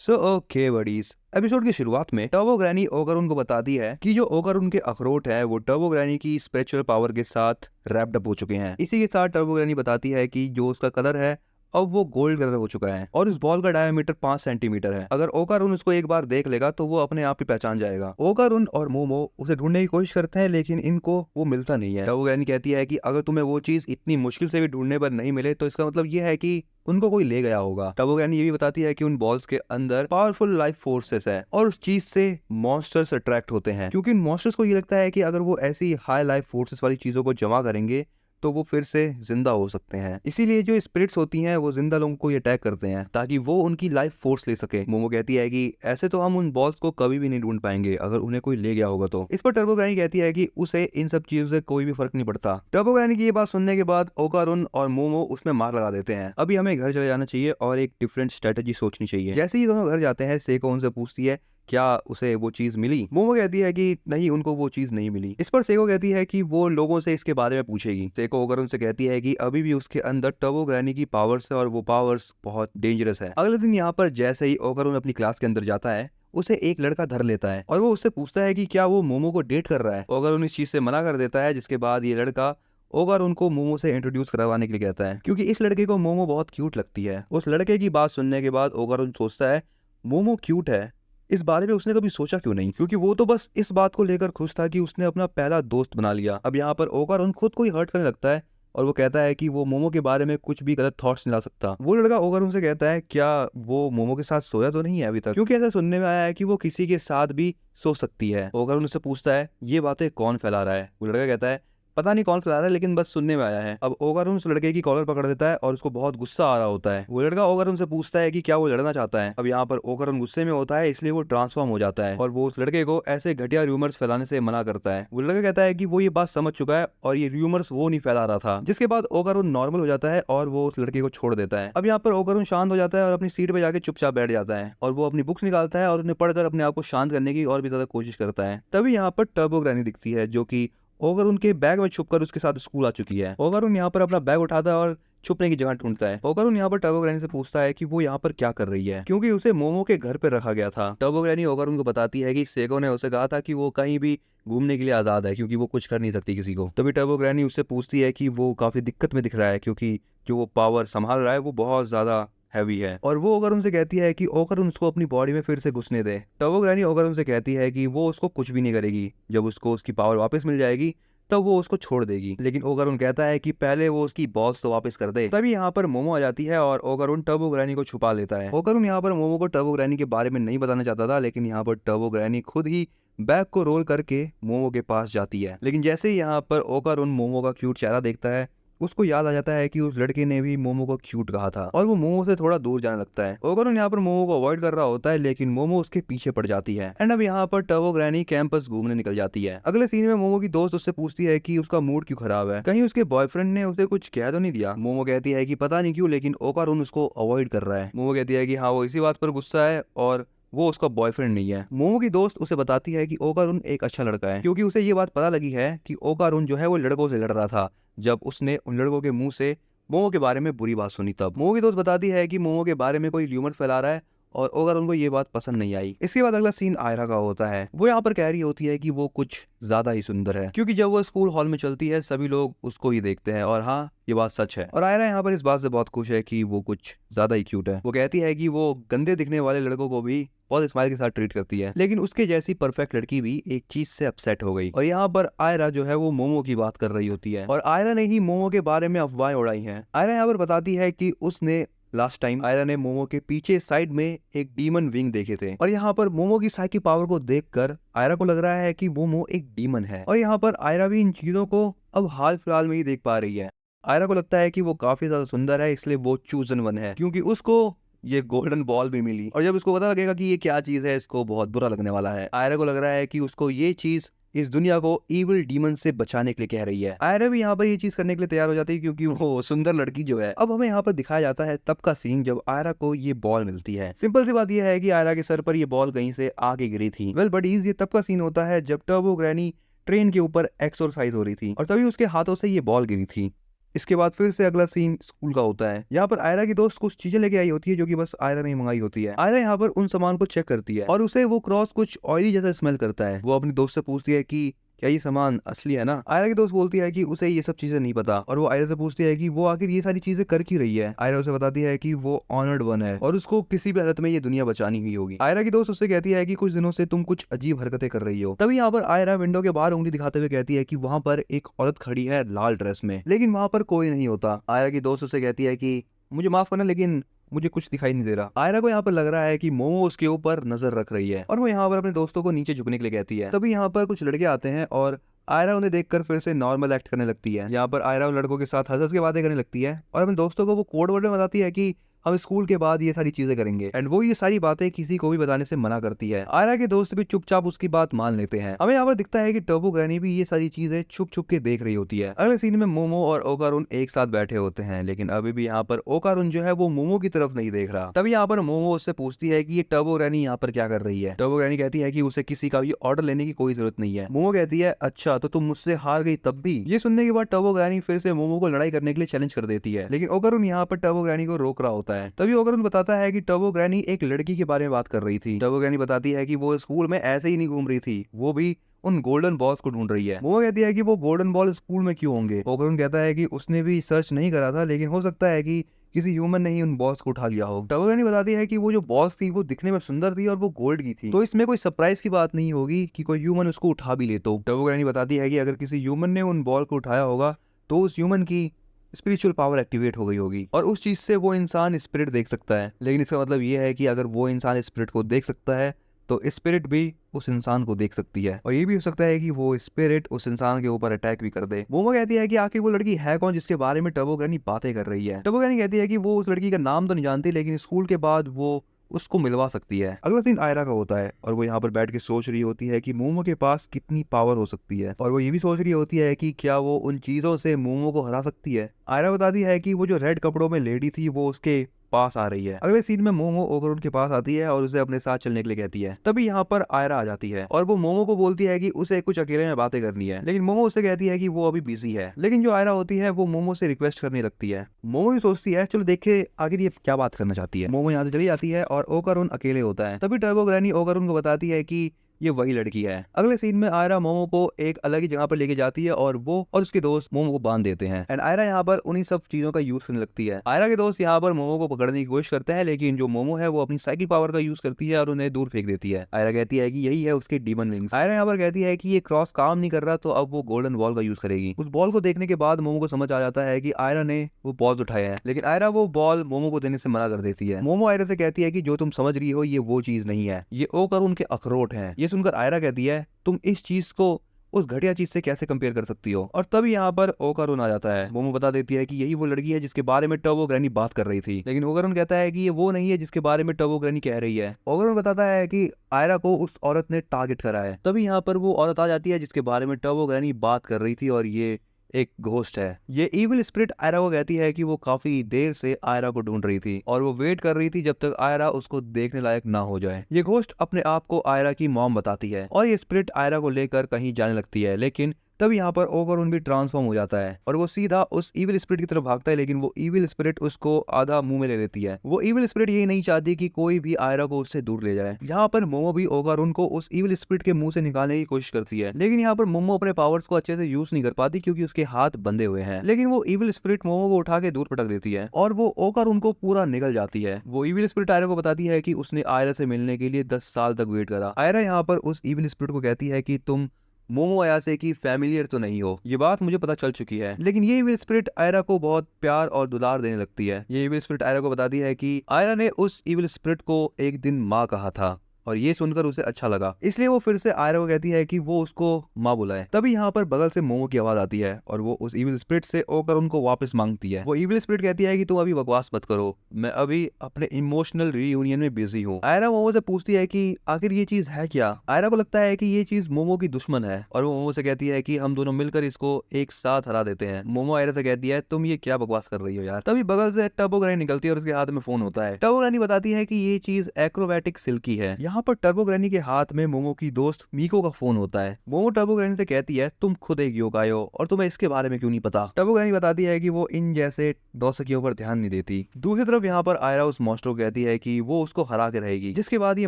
So okay buddies, episode की शुरुआत में टर्बो ग्रैनी ओगरुन को बताती है कि जो ओगरुन के अखरोट है वो टर्बो ग्रैनी की स्पिरिचुअल पावर के साथ रैप्ड अप हो चुके हैं। इसी के साथ टर्बो ग्रैनी बताती है कि जो उसका कलर है अब वो गोल्ड कलर हो चुका है और उस बॉल का डायमीटर 5 सेंटीमीटर है। अगर ओकारुन उसको एक बार देख लेगा तो वो अपने आप ही पहचान जाएगा। ओकारुन और मोमो उसे ढूंढने की कोशिश करते हैं लेकिन इनको वो मिलता नहीं है। टर्बो ग्रैनी कहती है कि अगर तुम्हें वो चीज इतनी मुश्किल से भी ढूंढने पर नहीं मिले तो इसका मतलब ये है कि उनको कोई ले गया होगा। टर्बो ग्रैनी ये भी बताती है कि उन बॉल्स के अंदर पावरफुल लाइफ फोर्सेस है और उस चीज से मॉन्स्टर्स अट्रैक्ट होते हैं, क्योंकि इन मॉन्स्टर्स को ये लगता है कि अगर वो ऐसी हाई लाइफ फोर्सेस वाली चीजों को जमा करेंगे तो वो फिर से जिंदा हो सकते हैं। इसीलिए जो स्पिरिट्स होती हैं वो जिंदा लोगों को अटैक करते हैं ताकि वो उनकी लाइफ फोर्स ले सके। मोमो कहती है कि ऐसे तो हम उन बॉल्स को कभी भी नहीं ढूंढ पाएंगे अगर उन्हें कोई ले गया होगा तो। इस पर टर्बो ग्रैनी कहती है कि उसे इन सब चीजों से कोई भी फर्क नहीं पड़ता। टर्बो ग्रैनी की ये बात सुनने के बाद ओकारुन और मोमो उसमें मार लगा देते हैं। अभी हमें घर चले जाना चाहिए और एक डिफरेंट स्ट्रेटेजी सोचनी चाहिए। जैसे ही दोनों घर जाते हैं सेको उनसे पूछती है क्या उसे वो चीज मिली। मोमो कहती है कि नहीं, उनको वो चीज नहीं मिली। इस पर सेको कहती है कि वो लोगों से इसके बारे में पूछेगी। सेको ओगरुन से कहती है कि अभी भी उसके अंदर टर्बो ग्रैनी की पावर्स है और वो पावर्स बहुत डेंजरस है। अगले दिन यहाँ पर जैसे ही ओगरुन अपनी क्लास के अंदर जाता है उसे एक लड़का धर लेता है और वो उससे पूछता है कि क्या वो मोमो को डेट कर रहा है। ओगरुन इस चीज से मना कर देता है, जिसके बाद ये लड़का ओगरुन को मोमो से इंट्रोड्यूस करवाने के लिए कहता है, क्योंकि इस लड़के को मोमो बहुत क्यूट लगती है। उस लड़के की बात सुनने के बाद ओगरुन सोचता है मोमो क्यूट है, इस बारे में उसने कभी सोचा क्यों नहीं, क्योंकि वो तो बस इस बात को लेकर खुश था कि उसने अपना पहला दोस्त बना लिया। अब यहाँ पर ओकारुन खुद को ही हर्ट करने लगता है और वो कहता है कि वो मोमो के बारे में कुछ भी गलत थॉट्स नहीं ला सकता। वो लड़का ओकारुन से कहता है क्या वो मोमो के साथ सोया तो नहीं है अभी तक, क्योंकि ऐसा सुनने में आया है कि वो किसी के साथ भी सो सकती है। ओकारुन उससे पूछता है ये बातें कौन फैला रहा है। वो लड़का कहता है पता नहीं कौन फैला रहा है लेकिन बस सुनने में आया है। अब ओकारुन उस लड़के की कॉलर पकड़ देता है और उसको बहुत गुस्सा आ रहा होता है। वो लड़का ओकारुन से पूछता है कि क्या वो लड़ना चाहता है। अब यहाँ पर ओकारुन गुस्से में होता है इसलिए वो ट्रांसफॉर्म हो जाता है और वो उस लड़के को ऐसे घटिया रूमर्स फैलाने से मना करता है। वो लड़का कहता है कि वो ये बात समझ चुका है और ये रूमर्स वो नहीं फैला रहा था। जिसके बाद ओकारुन नॉर्मल हो जाता है और वो उस लड़के को छोड़ देता है। अब यहाँ पर ओकारुन शांत हो जाता है और अपनी सीट पे जाके चुपचाप बैठ जाता है और वो अपनी बुक्स निकालता है और उन्हें पढ़कर अपने आप को शांत करने की और भी ज्यादा कोशिश करता है। तभी यहाँ पर टर्बो ग्रैनी दिखती है जो कि ओगरुन के बैग में छुपकर उसके साथ स्कूल आ चुकी है। ओगरुन यहाँ पर अपना बैग उठाता है और छुपने की जगह ढूंढता है। ओगरुन यहाँ पर टर्बो ग्रैनी से पूछता है कि वो यहाँ पर क्या कर रही है, क्योंकि उसे मोमो के घर पे रखा गया था। टर्बो ग्रैनी ओगरुन को बताती है कि सेको ने उसे कहा था कि वो कहीं भी घूमने के लिए आजाद है क्योंकि वो कुछ कर नहीं सकती किसी को। तभी टर्बो ग्रैनी उससे पूछती है कि वो काफी दिक्कत में दिख रहा है क्योंकि जो वो पावर संभाल रहा है वो बहुत ज्यादा हैवी है और वो ओगरुन से कहती है कि ओगरुन उसको अपनी बॉडी में फिर से घुसने दे। टर्बो ग्रैनी ओगरुन से कहती है कि वो उसको कुछ भी नहीं करेगी, जब उसको उसकी पावर वापस मिल जाएगी तब वो उसको छोड़ देगी। लेकिन ओगरुन कहता है कि पहले वो उसकी बॉस तो वापस कर दे। तभी यहाँ पर मोमो आ जाती है और ओगरुन टर्बो ग्रैनी को छुपा लेता है। ओगरुन यहाँ पर मोमो को टर्बो ग्रैनी के बारे में नहीं बताना चाहता था, लेकिन यहाँ पर टर्बो ग्रैनी खुद ही बैग को रोल करके मोमो के पास जाती है। लेकिन जैसे ही यहाँ पर ओगरुन मोमो का क्यूट चेहरा देखता है उसको याद आ जाता है कि उस लड़के ने भी मोमो को क्यूट कहा था और वो मोमो से थोड़ा दूर जाने लगता है। ओगरुन यहाँ पर मोमो को अवॉइड कर रहा होता है लेकिन मोमो उसके पीछे पड़ जाती है। एंड अब यहाँ पर टर्बो ग्रैनी कैंपस घूमने निकल जाती है। अगले सीन में मोमो की दोस्त उससे पूछती है कि उसका मूड क्यों खराब है, कहीं उसके बॉयफ्रेंड ने उसे कुछ कह तो नहीं दिया। मोमो कहती है कि पता नहीं क्यों लेकिन ओगरुन उसको अवॉइड कर रहा है। मोमो कहती है कि हाँ वो इसी बात पर गुस्सा है और वो उसका बॉयफ्रेंड नहीं है। मोमो की दोस्त उसे बताती है कि ओगरुन एक अच्छा लड़का है, क्योंकि उसे ये बात पता लगी है कि ओगरुन जो है वो लड़कों से लड़ रहा था जब उसने उन लड़कों के मुंह से मोमो के बारे में बुरी बात सुनी। तब मोमो की दोस्त बताती है कि मोमो के बारे में कोई र्यूमर फैला रहा है और ओगरुन को ये बात पसंद नहीं आई। इसके बाद अगला सीन आयरा का होता है। वो यहाँ पर कह रही होती है कि वो कुछ ज्यादा ही सुंदर है, क्योंकि जब वो स्कूल हॉल में चलती है सभी लोग उसको ही देखते हैं और हाँ ये बात सच है। और आयरा यहाँ पर इस बात से बहुत खुश है कि वो कुछ ज्यादा ही क्यूट है। वो कहती है कि वो गंदे दिखने वाले लड़कों को भी बहुत स्माइल के साथ ट्रीट करती है, लेकिन उसके जैसी परफेक्ट लड़की भी एक चीज से अपसेट हो गई। और यहाँ पर आयरा जो है वो मोमो की बात कर रही होती है और आयरा ने ही मोमो के बारे में अफवाहें उड़ाई हैं। आयरा यहाँ पर बताती है कि उसने लास्ट टाइम आयरा ने मोमो के पीछे साइड में एक डीमन विंग देखे थे और यहाँ पर मोमो की साइकी पावर को देखकर आयरा को लग रहा है कि मोमो एक डीमन है। और यहाँ पर आयरा भी इन चीजों को अब हाल फिलहाल में ही देख पा रही है। आयरा को लगता है कि वो काफी ज्यादा सुंदर है इसलिए वो चूजन वन है, क्योंकि उसको ये गोल्डन बॉल भी मिली और जब इसको पता लगेगा कि ये क्या चीज है इसको बहुत बुरा लगने वाला है। आयरा को लग रहा है कि उसको ये चीज इस दुनिया को इविल डीमन से बचाने के लिए कह रही है। आयरा भी यहाँ पर ये चीज करने के लिए तैयार हो जाती है क्योंकि वो सुंदर लड़की जो है। अब हमें यहाँ पर दिखाया जाता है तब का सीन जब आयरा को ये बॉल मिलती है। सिंपल सी बात यह है कि आयरा के सर पर ये बॉल कहीं से आगे गिरी थी। वेल बडीज, ये तब का सीन होता है जब टर्बो ग्रैनी ट्रेन के ऊपर एक्सरसाइज हो रही थी और तभी उसके हाथों से ये बॉल गिरी थी। इसके बाद फिर से अगला सीन स्कूल का होता है। यहाँ पर आयरा की दोस्त कुछ चीजें लेके आई होती है जो कि बस आयरा ने मंगाई होती है। आयरा यहाँ पर उन सामान को चेक करती है और उसे वो क्रॉस कुछ ऑयली जैसा स्मेल करता है। वो अपनी दोस्त से पूछती है कि क्या ये सामान असली है ना। आयरा की दोस्त बोलती है कि उसे ये सब चीजें नहीं पता और वो आयरा से पूछती है कि वो आखिर ये सारी चीजें कर क्यों रही है। आयरा उसे बताती है कि वो ऑनर्ड वन है और उसको किसी भी हालत में ये दुनिया बचानी ही होगी। आयरा की दोस्त उससे कहती है कि कुछ दिनों से तुम कुछ अजीब हरकतें कर रही हो। तभी यहाँ पर आयरा विंडो के बाहर उंगली दिखाते हुए कहती है कि वहां पर एक औरत खड़ी है लाल ड्रेस में, लेकिन वहां पर कोई नहीं होता। आयरा की दोस्त उसे कहती है कि मुझे माफ करना लेकिन मुझे कुछ दिखाई नहीं दे रहा। आयरा को यहाँ पर लग रहा है कि मोमो उसके ऊपर नजर रख रही है और वो यहाँ पर अपने दोस्तों को नीचे झुकने के लिए कहती है। तभी यहाँ पर कुछ लड़के आते हैं और आयरा उन्हें देखकर फिर से नॉर्मल एक्ट करने लगती है। यहाँ पर आयरा उन लड़कों के साथ हंस के बातें करने लगती है और अपने दोस्तों को वो कोड वर्ड में बताती है कि हम स्कूल के बाद ये सारी चीजें करेंगे एंड वो ये सारी बातें किसी को भी बताने से मना करती है। आयरा के दोस्त भी चुपचाप उसकी बात मान लेते हैं। हमें यहाँ पर दिखता है कि टर्बो ग्रैनी भी ये सारी चीजें छुप छुप के देख रही होती है। अगले सीन में मोमो और ओकारुन एक साथ बैठे होते हैं, लेकिन अभी भी यहाँ पर ओकारुन जो है वो मोमो की तरफ नहीं देख रहा। तभी यहाँ पर मोमो उससे पूछती है कि ये टर्बो ग्रैनी यहाँ पर क्या कर रही है। टर्बो ग्रैनी कहती है कि उसे किसी का भी ऑर्डर लेने की कोई जरूरत नहीं है। मोमो कहती है अच्छा तो तुम मुझसे हार गई तब भी। ये सुनने के बाद टर्बो ग्रैनी फिर से मोमो को लड़ाई करने के लिए चैलेंज कर देती है, लेकिन ओकारुन यहाँ पर टर्बो ग्रैनी को रोक रहा होता है। तभी ओकारुन बताता है कि टर्बो ग्रैनी एक लड़की के बारे में बात कर रही थी। टर्बो ग्रैनी बताती है कि वो स्कूल में ऐसे ही नहीं घूम रही थी, वो भी उन गोल्डन बॉल्स को ढूंढ रही है। वो कहती है कि वो गोल्डन बॉल स्कूल में क्यों होंगे। ओकारुन कहता है कि उसने भी सर्च नहीं करा था, लेकिन हो सकता है कि किसी ह्यूमन ने ही उन बॉल्स को उठा लिया हो। टर्बो ग्रैनी बताती है कि वो जो बॉल्स थी वो दिखने में सुंदर थी और वो गोल्ड की थी, तो इसमें कोई सरप्राइज की बात नहीं होगी कि कोई ह्यूमन उसको उठा भी ले। तो टर्बो ग्रैनी बताती है कि अगर किसी ह्यूमन ने उन बॉल को उठाया होगा तो उस ह्यूमन की स्पिरिचुअल पावर एक्टिवेट हो गई होगी और उस चीज से वो इंसान स्पिरिट देख सकता है। लेकिन इसका मतलब ये है कि अगर वो इंसान स्पिरिट को देख सकता है तो स्पिरिट भी उस इंसान को देख सकती है और ये भी हो सकता है कि वो स्पिरिट उस इंसान के ऊपर अटैक भी कर दे। मोमो कहती है कि आखिर वो लड़की है कौन जिसके बारे में टर्बो ग्रैनी बातें कर रही है। टर्बो ग्रैनी कहती है कि वो उस लड़की का नाम तो नहीं जानती, लेकिन स्कूल के बाद वो उसको मिलवा सकती है। अगला सीन आयरा का होता है और वो यहाँ पर बैठ के सोच रही होती है कि मोमो के पास कितनी पावर हो सकती है और वो ये भी सोच रही होती है कि क्या वो उन चीजों से मोमो को हरा सकती है। आयरा बताती है कि वो जो रेड कपड़ों में लेडी थी वो उसके पास आ रही है। अगले सीन में मोमो ओकारुन के पास आती है और उसे अपने साथ चलने के लिए कहती है। तभी यहाँ पर आयरा आ जाती है और वो मोमो को बोलती है कि उसे कुछ अकेले में बातें करनी है, लेकिन मोमो उसे कहती है कि वो अभी बिजी है। लेकिन जो आयरा होती है वो मोमो से रिक्वेस्ट करने लगती है। मोमो भी सोचती है चलो देखे आखिर ये क्या बात करना चाहती है। मोमो यहाँ से चली जाती है और ओकारुन अकेले होता है। तभी टर्बो ग्रैनी ओकारुन को बताती है कि ये वही लड़की है। अगले सीन में आयरा मोमो को एक अलग ही जगह पर लेके जाती है और वो और उसके दोस्त मोमो को बांध देते हैं एंड आयरा यहाँ पर उन्हीं सब चीजों का यूज करने लगती है। आयरा के दोस्त यहाँ पर मोमो को पकड़ने की कोशिश करते हैं, लेकिन जो मोमो है वो अपनी साइकिल पावर का यूज करती है और उन्हें दूर फेंक देती है। आयरा कहती है कि यही है उसके डीमन विंग्स। आयरा यहाँ पर कहती है कि ये क्रॉस काम नहीं कर रहा तो अब वो गोल्डन बॉल का यूज करेगी। उस बॉल को देखने के बाद मोमो को समझ आ जाता है कि आयरा ने वो बॉल उठाया है, लेकिन आयरा वो बॉल मोमो को देने से मना कर देती है। मोमो आयरा से कहती है कि जो तुम समझ रही हो ये वो चीज नहीं है, ये ओकारुन के अखरोट हैं। ये सुनकर आयरा कहती है तुम इस चीज को उस घटिया चीज से कैसे कंपेयर कर सकती हो। और तभी यहाँ पर ओकारुन आ जाता है। मोमो बता देती है कि यही वो लड़की है जिसके बारे में टर्बो ग्रैनी बात कर रही थी, लेकिन ओकारुन कहता है कि ये वो नहीं है जिसके बारे में टर्बो ग्रैनी कह रही है। ओकारुन बताता है कि आयरा को उस औरत ने टारगेट करा है। तभी यहाँ पर वो औरत आ जाती है जिसके बारे में टर्बो ग्रैनी बात कर रही थी और ये एक घोस्ट है। ये इविल स्पिरिट आयरा को कहती है कि वो काफी देर से आयरा को ढूंढ रही थी और वो वेट कर रही थी जब तक आयरा उसको देखने लायक ना हो जाए। ये घोस्ट अपने आप को आयरा की मॉम बताती है और ये स्पिरिट आयरा को लेकर कहीं जाने लगती है, लेकिन तब यहाँ पर ओकारुन भी ट्रांसफॉर्म हो जाता है और वो सीधा उस इविल स्पिरिट की तरफ भागता है, लेकिन वो इविल स्पिरिट उसको आधा मुंह में ले लेती है। वो इविल स्पिरिट ये नहीं चाहती कि कोई भी आयरा को उससे दूर ले जाए। यहाँ पर मोमो भी ओकारुन को उस इविल स्पिरिट के मुंह से निकालने की कोशिश करती है, लेकिन यहाँ पर मोमो अपने पावर्स को अच्छे से यूज नहीं कर पाती क्योंकि उसके हाथ बंधे हुए हैं। लेकिन वो इविल स्पिरिट मोमो को उठा के दूर पटक देती है और वो ओकारुन को पूरा निगल जाती है। वो इविल स्पिरिट आयरा को बताती है कि उसने आयरा से मिलने के लिए 10 साल तक वेट करा। आयरा यहाँ पर उस इविल स्पिरिट को कहती है कि तुम मोमो अयासे की फैमिलियर तो नहीं हो, ये बात मुझे पता चल चुकी है। लेकिन ये इविल स्पिरिट आयरा को बहुत प्यार और दुलार देने लगती है। ये इविल स्पिरिट आयरा को बताती है कि आयरा ने उस इविल स्पिरिट को एक दिन माँ कहा था और ये सुनकर उसे अच्छा लगा, इसलिए वो फिर से आयरा को कहती है कि वो उसको माँ बुलाए। तभी यहाँ पर बगल से मोमो की आवाज आती है और वो उस इविल स्पिरिट से ओकारुन को वापस मांगती है। वो इविल स्पिरिट कहती है कि तुम अभी बकवास मत करो, मैं अभी अपने इमोशनल रीयूनियन में बिजी हूँ। आयरा मोमो से पूछती है कि आखिर ये चीज है क्या। आयरा को लगता है कि ये चीज मोमो की दुश्मन है और वो मोमो से कहती है कि हम दोनों मिलकर इसको एक साथ हरा देते हैं। मोमो आयरा से कहती है तुम ये क्या बकवास कर रही हो यार। तभी बगल से टर्बो ग्रैनी निकलती है और उसके हाथ में फोन होता है। टर्बो ग्रैनी बताती है कि ये चीज एक्रोबैटिक सिल्की है, यहाँ यहाँ पर टर्बो ग्रैनी के हाथ में मोमो की दोस्त मीको का फोन होता है। मोमो टर्बो ग्रैनी से कहती है तुम खुद एक योकाई हो और तुम्हें इसके बारे में क्यों नहीं पता। टर्बो ग्रैनी बताती है कि वो इन जैसे नौसिखियों पर ध्यान नहीं देती। दूसरी तरफ यहाँ पर आयरा उस मॉन्स्टर को कहती है कि वो उसको हरा के रहेगी, जिसके बाद ये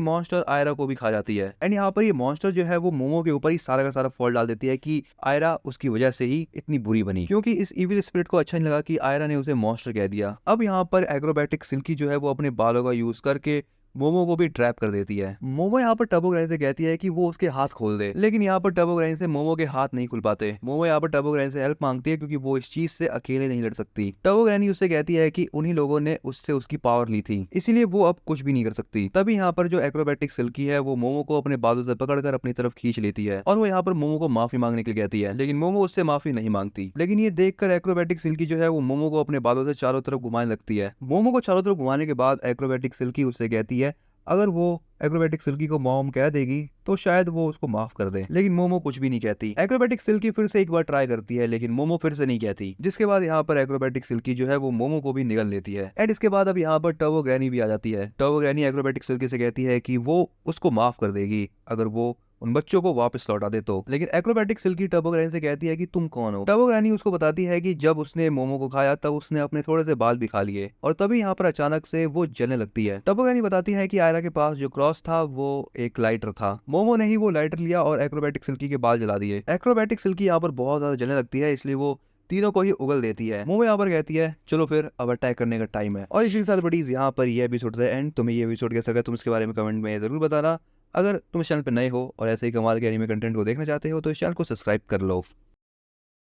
मॉन्स्टर आयरा को भी खा जाती है। एंड यहाँ पर ये मॉन्स्टर जो है वो मोमो के ऊपर ही सारा का सारा फॉल्ट डाल देती है कि आयरा उसकी वजह से ही इतनी बुरी बनी, क्योंकि इस इविल स्पिरिट को अच्छा नहीं लगा कि आयरा ने उसे मॉन्स्टर कह दिया। अब यहाँ पर एक्रोबैटिक सिल्की जो है वो अपने बालों का यूज करके मोमो को भी ट्रैप कर देती है। मोमो यहाँ पर टर्बो ग्रैनी से कहती है कि वो उसके हाथ खोल दे, लेकिन यहाँ पर टर्बो ग्रैनी से मोमो के हाथ नहीं खुल पाते। मोमो यहाँ पर टर्बो ग्रैनी से हेल्प मांगती है क्योंकि वो इस चीज से अकेले नहीं लड़ सकती। टर्बो ग्रैनी उससे कहती है कि उन्हीं लोगों ने उससे उसकी पावर ली थी, इसीलिए वो अब कुछ भी नहीं कर सकती। तभी यहाँ पर जो एक्रोबैटिक सिल्की है वो मोमो को अपने बालों से पकड़कर अपनी तरफ खींच लेती है और वो यहाँ पर मोमो को माफी मांगने के लिए कहती है, लेकिन मोमो उससे माफी नहीं मांगती। लेकिन ये देखकर एक्रोबैटिक सिल्की जो है वो मोमो को अपने बालों से चारों तरफ घुमाने लगती है। मोमो को चारों तरफ घुमाने के बाद एक्रोबैटिक सिल्की उससे कहती है अगर वो एक्रोबैटिक सिल्की को मॉम कह देगी तो शायद वो उसको माफ कर दे, लेकिन मोमो कुछ भी नहीं कहती। एक्रोबैटिक सिल्की फिर से एक बार ट्राई करती है, लेकिन मोमो फिर से नहीं कहती, जिसके बाद यहाँ पर एक्रोबैटिक सिल्की जो है वो मोमो को भी निगल लेती है। एंड इसके बाद अब यहाँ पर टर्बो ग्रैनी भी आ जाती है। टर्बो ग्रैनी एक्रोबैटिक सिल्की से कहती है कि वो उसको माफ कर देगी अगर वो उन बच्चों को वापस लौटा दे तो। लेकिन एक्रोबैटिक सिल्की टर्बो ग्रैनी से कहती है कि तुम कौन हो। टर्बो ग्रैनी उसको बताती है कि जब उसने मोमो को खाया तब उसने अपने थोड़े से बाल भी खा लिए और तभी यहाँ पर अचानक से वो जलने लगती है। टर्बो ग्रैनी बताती है कि आयरा के पास जो क्रॉस था वो एक लाइटर था। मोमो ने ही वो लाइटर लिया और एक्रोबैटिक सिल्की के बाल जला दिए। एक्रोबैटिक सिल्की यहाँ पर बहुत ज्यादा जलने लगती है, इसलिए वो तीनों को ही उगल देती है। मोमो यहाँ पर कहती है चलो फिर अब अटैक करने का टाइम है। और इसी के साथ बड़ी यहाँ पर ये एपिसोड है एंड। तुम्हें ये एपिसोड कैसा लगा तुम इसके बारे में कमेंट में जरूर बताना। अगर तुम इस चैनल पर नए हो और ऐसे ही कमाल के एनीमे कंटेंट को देखना चाहते हो तो इस चैनल को सब्सक्राइब कर लो।